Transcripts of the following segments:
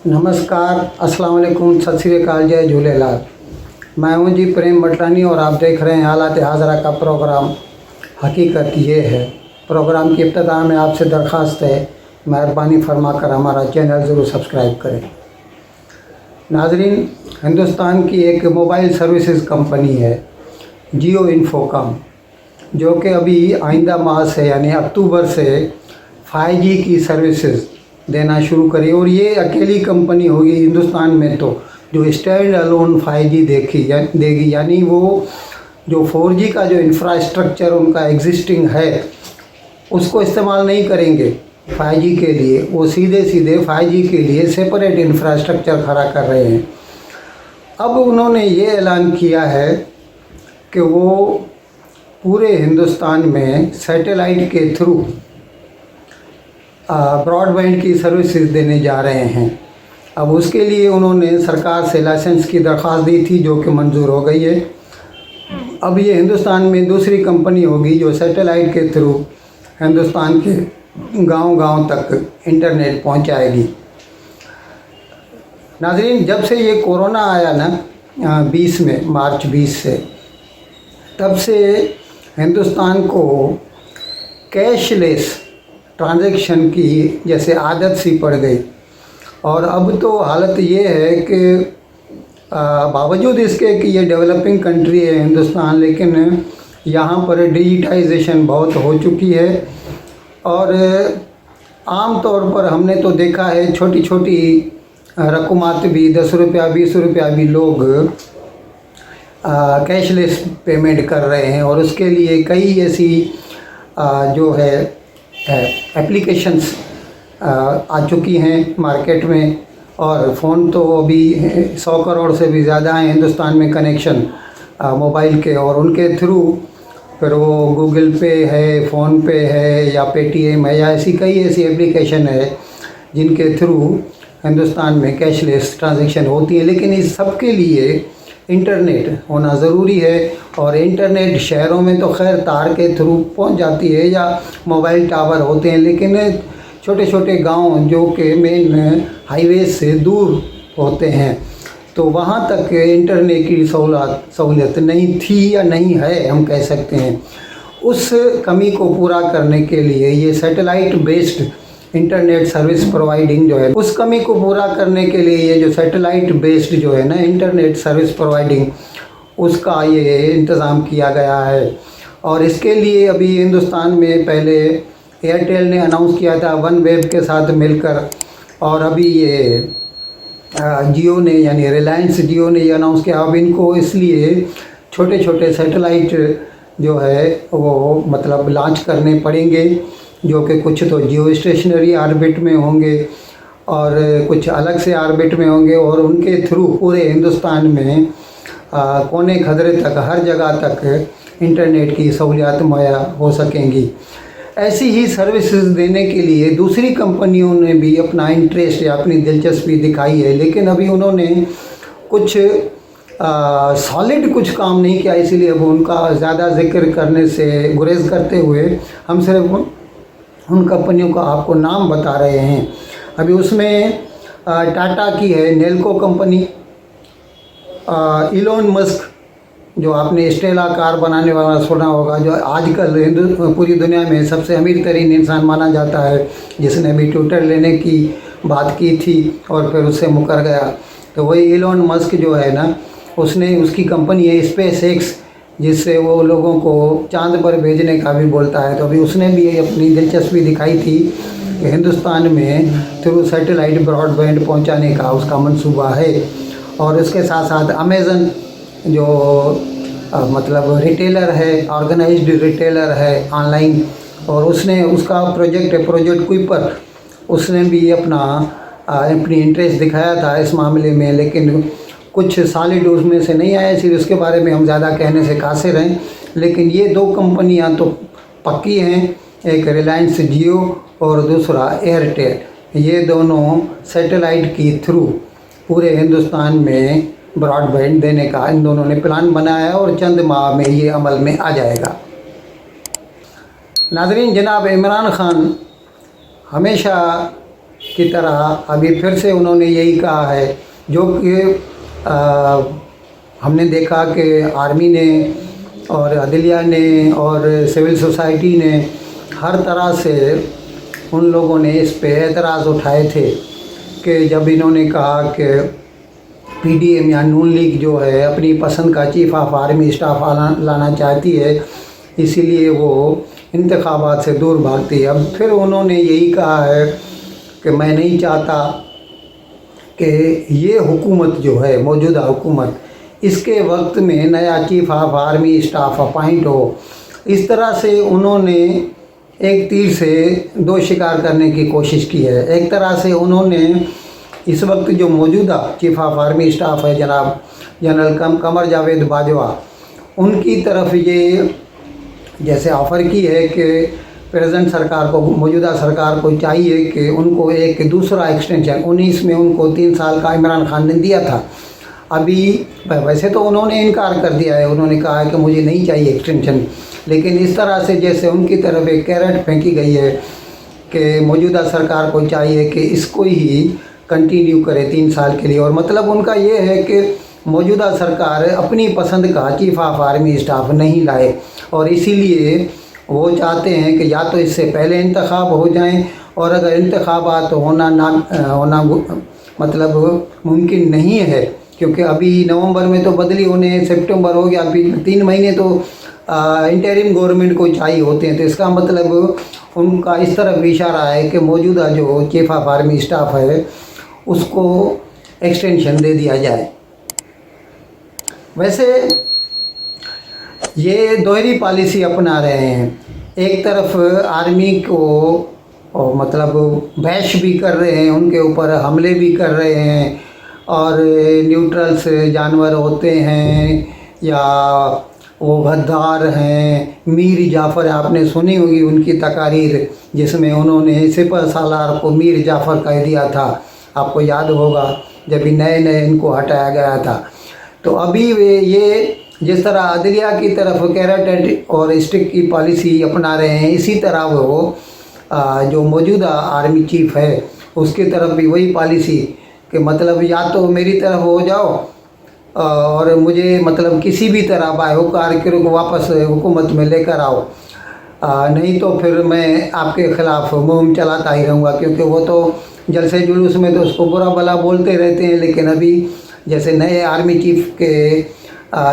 नमस्कार, अस्सलाम वालेकुम, सत श्री अकाल, जय झूलेलाल। मैं हूं जी प्रेम बटरानी और आप देख रहे हैं हालात हाज़रा का प्रोग्राम हकीकत ये है। प्रोग्राम की इब्तिदा में आपसे दरख्वास्त है, मेहरबानी फरमाकर हमारा चैनल ज़रूर सब्सक्राइब करें। नाज़रीन, हिंदुस्तान की एक मोबाइल सर्विसेज कंपनी है जियो इन्फोकॉम, जो कि अभी आइंदा माह से यानी अक्टूबर से 5G की सर्विसेज देना शुरू करी और ये अकेली कंपनी होगी हिंदुस्तान में तो जो स्टैंड अलोन 5G देगी, यानी वो जो 4G का जो इंफ्रास्ट्रक्चर उनका एग्जिस्टिंग है उसको इस्तेमाल नहीं करेंगे 5G के लिए, वो सीधे 5G के लिए सेपरेट इंफ्रास्ट्रक्चर खड़ा कर रहे हैं। अब उन्होंने ये ऐलान किया है कि वो पूरे हिंदुस्तान में सैटेलाइट के थ्रू ब्रॉडबैंड की सर्विसेज देने जा रहे हैं। अब उसके लिए उन्होंने सरकार से लाइसेंस की दरख्वास्त दी थी, जो कि मंजूर हो गई है। अब ये हिंदुस्तान में दूसरी कंपनी होगी जो सैटेलाइट के थ्रू हिंदुस्तान के गांव-गांव तक इंटरनेट पहुंचाएगी। नाज़रीन, जब से ये कोरोना आया ना 20 में, मार्च 20 से, तब से हिंदुस्तान को कैशलेस ट्रांजैक्शन की जैसे आदत सी पड़ गई। और अब तो हालत ये है कि बावजूद इसके कि ये डेवलपिंग कंट्री है हिंदुस्तान, लेकिन यहाँ पर डिजिटाइजेशन बहुत हो चुकी है। और आम तौर पर हमने तो देखा है छोटी छोटी रकमात भी 10 रुपया 20 रुपया भी लोग कैशलेस पेमेंट कर रहे हैं। और उसके लिए कई ऐसी जो है एप्लीकेशंस आ चुकी हैं मार्केट में। और फ़ोन तो अभी 100 करोड़ से भी ज़्यादा हैं हिंदुस्तान में कनेक्शन मोबाइल के, और उनके थ्रू फिर वो गूगल पे है, फ़ोन पे है या पेटीएम है या ऐसी कई ऐसी एप्लीकेशन है जिनके थ्रू हिंदुस्तान में कैशलेस ट्रांजैक्शन होती है। लेकिन इस सब के लिए इंटरनेट होना ज़रूरी है। और इंटरनेट शहरों में तो खैर तार के थ्रू पहुंच जाती है या मोबाइल टावर होते हैं, लेकिन छोटे छोटे गांव जो कि मेन हाईवे से दूर होते हैं तो वहां तक इंटरनेट की सहूलियत नहीं थी या नहीं है, हम कह सकते हैं। उस कमी को पूरा करने के लिए ये satellite based internet service providing जो है, उस कमी को पूरा करने के लिए ये जो सैटेलाइट बेस्ड जो है ना इंटरनेट सर्विस प्रोवाइडिंग, उसका ये इंतज़ाम किया गया है। और इसके लिए अभी हिंदुस्तान में पहले एयरटेल ने अनाउंस किया था वन वेब के साथ मिलकर, और अभी ये जियो ने यानी रिलायंस जियो ने ये अनाउंस किया। अब इनको इसलिए छोटे छोटे सैटेलाइट जो है वो मतलब लॉन्च करने पड़ेंगे, जो कि कुछ तो जियो स्टेशनरी ऑर्बिट में होंगे और कुछ अलग से ऑर्बिट में होंगे, और उनके थ्रू पूरे हिंदुस्तान में कोने खदरे तक हर जगह तक इंटरनेट की सहूलियत मुहैया हो सकेंगी। ऐसी ही सर्विसेज देने के लिए दूसरी कंपनियों ने भी अपना इंटरेस्ट या अपनी दिलचस्पी दिखाई है, लेकिन अभी उन्होंने कुछ सॉलिड कुछ काम नहीं किया, इसीलिए अब उनका ज़्यादा जिक्र करने से गुरेज करते हुए हम सिर्फ उन कंपनियों का आपको नाम बता रहे हैं। अभी उसमें टाटा की है नेल्को कंपनी, इलोन मस्क जो आपने स्टेला कार बनाने वाला सुना होगा, जो आजकल पूरी दुनिया में सबसे अमीर तरीन इंसान माना जाता है, जिसने भी ट्विटर लेने की बात की थी और फिर उससे मुकर गया, तो वही इलोन मस्क जो है ना, उसकी कंपनी है स्पेस एक्स, जिससे वो लोगों को चांद पर भेजने का भी बोलता है। तो अभी उसने भी अपनी दिलचस्पी दिखाई थी कि हिंदुस्तान में थ्रू सैटेलाइट ब्रॉडबैंड पहुंचाने का उसका मंसूबा है। और उसके साथ साथ अमेज़न जो मतलब रिटेलर है, ऑर्गेनाइज्ड रिटेलर है ऑनलाइन, और उसने उसका प्रोजेक्ट है प्रोजेक्ट कुइपर, उसने भी अपनी इंटरेस्ट दिखाया था इस मामले में, लेकिन कुछ सॉलिड उसमें से नहीं आया, इसलिए उसके बारे में हम ज़्यादा कहने से कासिर हैं। लेकिन ये दो कंपनियां तो पक्की हैं, एक रिलायंस जियो और दूसरा एयरटेल। ये दोनों सैटेलाइट की थ्रू पूरे हिंदुस्तान में ब्रॉडबैंड देने का इन दोनों ने प्लान बनाया है और चंद माह में ये अमल में आ जाएगा। नाज़रीन, जनाब इमरान खान हमेशा की तरह अभी फिर से उन्होंने यही कहा है, जो कि हमने देखा कि आर्मी ने और अदलिया ने और सिविल सोसाइटी ने हर तरह से उन लोगों ने इस पे एतराज़ उठाए थे कि जब इन्होंने कहा कि पीडीएम या नून लीग जो है अपनी पसंद का चीफ ऑफ आर्मी स्टाफ लाना चाहती है, इसीलिए वो इंतखाबात से दूर भागती है। अब फिर उन्होंने यही कहा है कि मैं नहीं चाहता कि ये हुकूमत जो है, मौजूदा हुकूमत, इसके वक्त में नया chief of army staff appoint हो। इस तरह से उन्होंने एक तीर से दो शिकार करने की कोशिश की है। एक तरह से उन्होंने इस वक्त जो मौजूदा चीफ ऑफ आर्मी स्टाफ है जनाब जनरल कमर जावेद बाजवा, उनकी तरफ ये जैसे ऑफ़र की है कि प्रेजेंट सरकार को, मौजूदा सरकार को चाहिए कि उनको एक दूसरा एक्सटेंशन 19 में उनको 3 साल का इमरान खान ने दिया था। अभी वैसे तो उन्होंने इनकार कर दिया है, उन्होंने कहा है कि मुझे नहीं चाहिए एक्सटेंशन, लेकिन इस तरह से जैसे उनकी तरफ एक कैरेट फेंकी गई है कि मौजूदा सरकार को चाहिए कि इसको ही कंटिन्यू करे 3 साल के लिए। और मतलब उनका ये है कि मौजूदा सरकार अपनी पसंद का चीफ ऑफ आर्मी स्टाफ नहीं लाए, और इसीलिए वो चाहते हैं कि या तो इससे पहले इंतखाब हो जाएं, और अगर इंतखाबात होना मतलब मुमकिन नहीं है, क्योंकि अभी नवंबर में तो बदली होने, सितंबर हो गया, अभी 3 महीने तो इंटरिम गवर्नमेंट को चाहिए होते हैं। तो इसका मतलब उनका इस तरफ इशारा है कि मौजूदा जो चीफ ऑफ आर्मी स्टाफ है उसको एक्सटेंशन दे दिया जाए। वैसे ये दोहरी पॉलिसी अपना रहे हैं, एक तरफ आर्मी को मतलब बैश भी कर रहे हैं, उनके ऊपर हमले भी कर रहे हैं, और न्यूट्रल्स जानवर होते हैं या वो गद्दार हैं। मीर जाफ़र आपने सुनी होगी उनकी तकारीर, जिसमें उन्होंने सिपह सालार को मीर जाफ़र कह दिया था, आपको याद होगा जब नए इनको हटाया गया था। तो अभी वे ये जिस तरह अदलिया की तरफ कैरेट और स्टिक की पॉलिसी अपना रहे हैं, इसी तरह वो जो मौजूदा आर्मी चीफ है उसकी तरफ भी वही पॉलिसी कि मतलब या तो मेरी तरफ हो जाओ और मुझे मतलब किसी भी तरह बाहुकार को वापस हुकूमत में लेकर आओ, नहीं तो फिर मैं आपके ख़िलाफ़ मुहिम चलाता ही रहूँगा। क्योंकि वो तो जलसे जुलूस में तो उसको बुरा भला बोलते रहते हैं, लेकिन अभी जैसे नए आर्मी चीफ के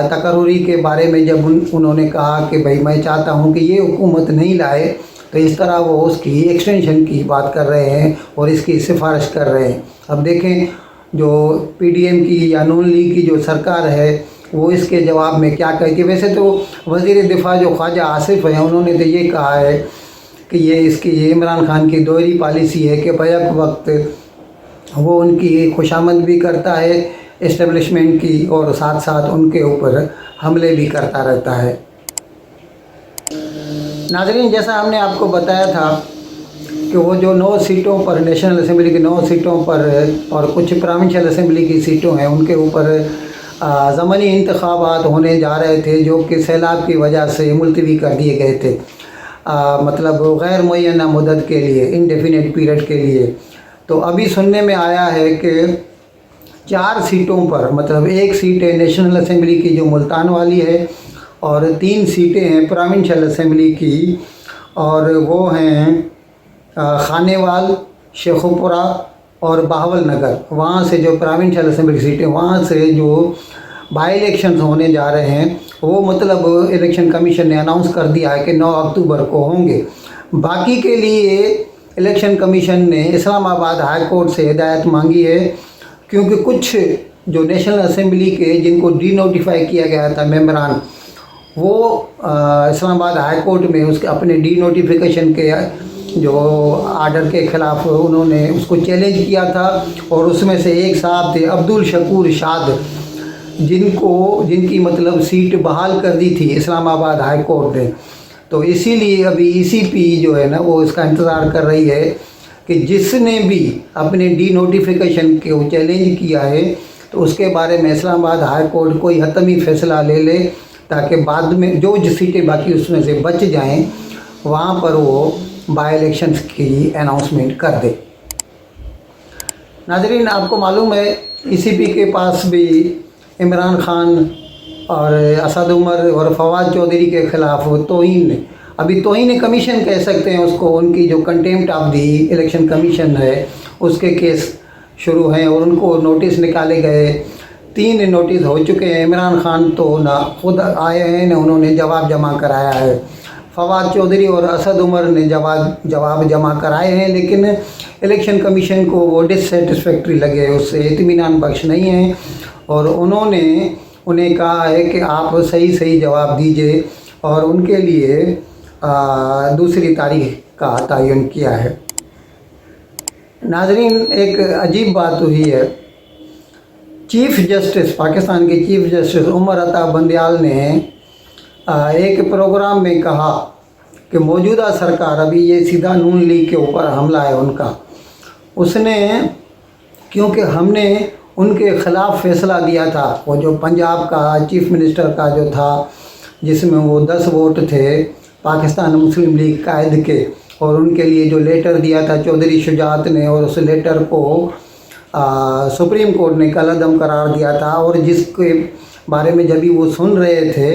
तकर्री के बारे में जब उन्होंने कहा कि भाई मैं चाहता हूँ कि ये हुकूमत नहीं लाए, तो इस तरह वो उसकी एक्सटेंशन की बात कर रहे हैं और इसकी सिफारिश कर रहे हैं। अब देखें जो पीडीएम की या नून लीग की जो सरकार है वो इसके जवाब में क्या कहती है। वैसे तो वज़ीर दिफा जो ख्वाजा आसिफ हैं उन्होंने तो ये कहा है कि ये इमरान खान की दोहरी पॉलिसी है कि बैक वक्त वो उनकी खुशामद भी करता है इस्टेब्लिशमेंट की, और साथ साथ उनके ऊपर हमले भी करता रहता है। नाज़रीन, जैसा हमने आपको बताया था कि वो जो 9 सीटों पर, नेशनल असेंबली की 9 सीटों पर और कुछ प्रोविंशियल असेंबली की सीटों हैं, उनके ऊपर ज़मनी इंतखाबात होने जा रहे थे, जो कि सैलाब की वजह से मुलतवी कर दिए गए थे, मतलब गैर मुअय्यना मुद्दत के लिए, इनडेफिनिट पीरियड के लिए। तो अभी सुनने में आया है कि 4 सीटों पर, मतलब 1 सीट है नेशनल असेंबली की जो मुल्तान वाली है, और 3 सीटें हैं प्रोविंशियल असेंबली की, और वो हैं खानेवाल, शेखुपुरा और बहावल नगर। वहाँ से जो प्रोविंशियल असेंबली सीटें, वहाँ से जो बाई इलेक्शंस होने जा रहे हैं, वो मतलब इलेक्शन कमीशन ने अनाउंस कर दिया है कि 9 अक्टूबर को होंगे। बाकी के लिए इलेक्शन कमीशन ने इस्लामाबाद हाई कोर्ट से हिदायत मांगी है, क्योंकि कुछ जो नेशनल असेंबली के जिनको डी नोटिफाई किया गया था मेंबरान, वो इस्लामाबाद हाई कोर्ट में उसके अपने डी नोटिफिकेशन के जो आर्डर के ख़िलाफ़ उन्होंने उसको चैलेंज किया था, और उसमें से एक साहब थे अब्दुल शकूर शाद, जिनकी मतलब सीट बहाल कर दी थी इस्लामाबाद हाई कोर्ट ने। तो इसीलिए अभी ईसीपी जो है ना वो इसका इंतज़ार कर रही है कि जिसने भी अपने डी नोटिफिकेशन को चैलेंज किया है तो उसके बारे में इस्लामाबाद हाई कोर्ट कोई हतमी फ़ैसला ले ले, ताकि बाद में जो सीटें बाकी उसमें से बच जाएं, वहाँ पर वो बाई इलेक्शंस की अनाउंसमेंट कर दे। नाजरीन, आपको मालूम है ECP के पास भी इमरान खान और असद उमर और फवाद चौधरी के ख़िलाफ़ तौहीन, अभी तौहीन कमीशन कह सकते हैं उसको, उनकी जो contempt of the election commission है उसके केस शुरू हैं और उनको नोटिस निकाले गए। 3 नोटिस हो चुके हैं। इमरान खान तो ना खुद आए हैं ना उन्होंने जवाब जमा कराया है। फवाद चौधरी और असद उमर ने जवाब जमा कराए हैं, लेकिन इलेक्शन कमीशन को वो डिससेटिस्फैक्ट्री लगे, उससे इत्मीनान बख्श नहीं हैं और उन्होंने उन्हें कहा है कि आप सही जवाब दीजिए और उनके लिए दूसरी तारीख का तयन किया है। नाजरीन, एक अजीब बात हुई है। चीफ़ जस्टिस, पाकिस्तान के चीफ़ जस्टिस उमर अता बंदयाल ने एक प्रोग्राम में कहा कि मौजूदा सरकार, अभी ये सीधा नून लीग के ऊपर हमला है उनका, उसने, क्योंकि हमने उनके ख़िलाफ़ फ़ैसला दिया था, वो जो पंजाब का चीफ़ मिनिस्टर का जो था जिसमें वो 10 वोट थे पाकिस्तान मुस्लिम लीग कायद के, और उनके लिए जो लेटर दिया था चौधरी शुजात ने, और उस लेटर को सुप्रीम कोर्ट ने कलअदम करार दिया था, और जिसके बारे में जब भी वो सुन रहे थे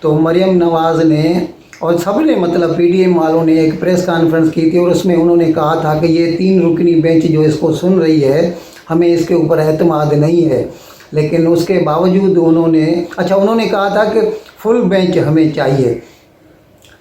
तो मरियम नवाज़ ने और सब ने, मतलब PTM वालों ने एक प्रेस कॉन्फ्रेंस की थी और उसमें उन्होंने कहा था कि ये 3 रुकनी बेंच जो इसको सुन रही है, हमें इसके ऊपर एतमाद नहीं है। लेकिन उसके बावजूद उन्होंने कहा था कि फुल बेंच हमें चाहिए,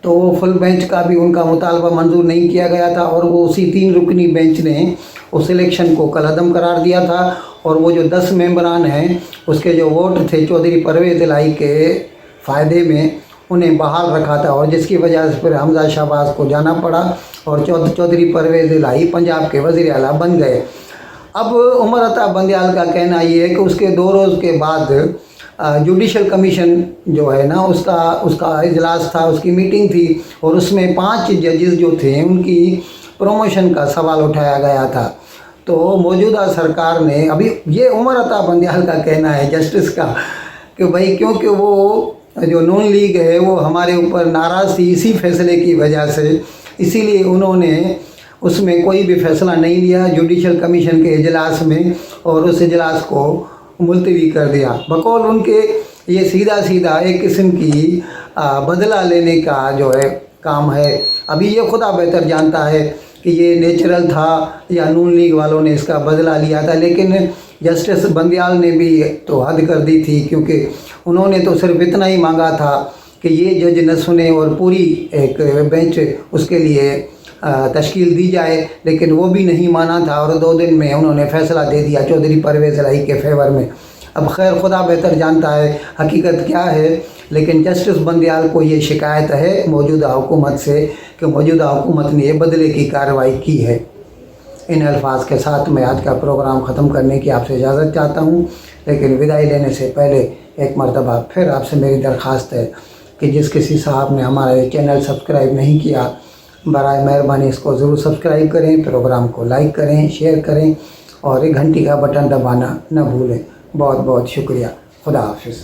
तो वो फुल बेंच का भी उनका मुतालबा मंजूर नहीं किया गया था और वो उसी 3 रुकनी बेंच ने उस इलेक्शन को कलअदम करार दिया था। और वो जो 10 मेंबरान हैं उसके जो वोट थे चौधरी परवेज़ इलाही के फ़ायदे में, उन्हें बहाल रखा था और जिसकी वजह से फिर हमजा शहबाज को जाना पड़ा और चौधरी परवेज़ इलाही पंजाब के वज़ीर आला बन गए। अब उमर अता बंदयाल का कहना ये है कि उसके 2 रोज़ के बाद जुडिशल कमीशन जो है ना, उसका इजलास था, उसकी मीटिंग थी और उसमें 5 जजेस जो थे उनकी प्रमोशन का सवाल उठाया गया था। तो मौजूदा सरकार ने, अभी ये उमर अता बंदयाल का कहना है जस्टिस का, कि भाई क्योंकि वो जो नून लीग है वो हमारे ऊपर नाराज़ थी इसी फैसले की वजह से, इसीलिए उन्होंने उसमें कोई भी फ़ैसला नहीं लिया जुडिशल कमीशन के इजलास में और उस इजलास को मुलतवी कर दिया। बकौल उनके ये सीधा एक किस्म की बदला लेने का जो है काम है। अभी ये खुदा बेहतर जानता है कि ये नेचुरल था या नून लीग वालों ने इसका बदला लिया था, लेकिन जस्टिस बंदयाल ने भी तो हद कर दी थी, क्योंकि उन्होंने तो सिर्फ इतना ही मांगा था कि ये जज न सुने और पूरी एक बेंच उसके लिए तश्कील दी जाए, लेकिन वो भी नहीं माना था और 2 दिन में उन्होंने फ़ैसला दे दिया चौधरी परवेज़ इलाही के फेवर में। अब खैर खुदा बेहतर जानता है हकीकत क्या है, लेकिन जस्टिस बंदयाल को ये शिकायत है मौजूदा हुकूमत से कि मौजूदा हुकूमत ने ये बदले की कार्रवाई की है। इन अल्फाज के साथ मैं आज का प्रोग्राम ख़त्म करने की आपसे इजाज़त चाहता हूँ, लेकिन विदाई लेने से पहले एक मरतबा फिर आपसे मेरी दरख्वास्त है कि जिस किसी साहब ने हमारा ये चैनल सब्सक्राइब नहीं किया, बराए मेहरबानी इसको ज़रूर सब्सक्राइब करें, प्रोग्राम को लाइक करें, शेयर करें और एक घंटी का बटन दबाना न भूलें। बहुत बहुत शुक्रिया। खुदा हाफिज़।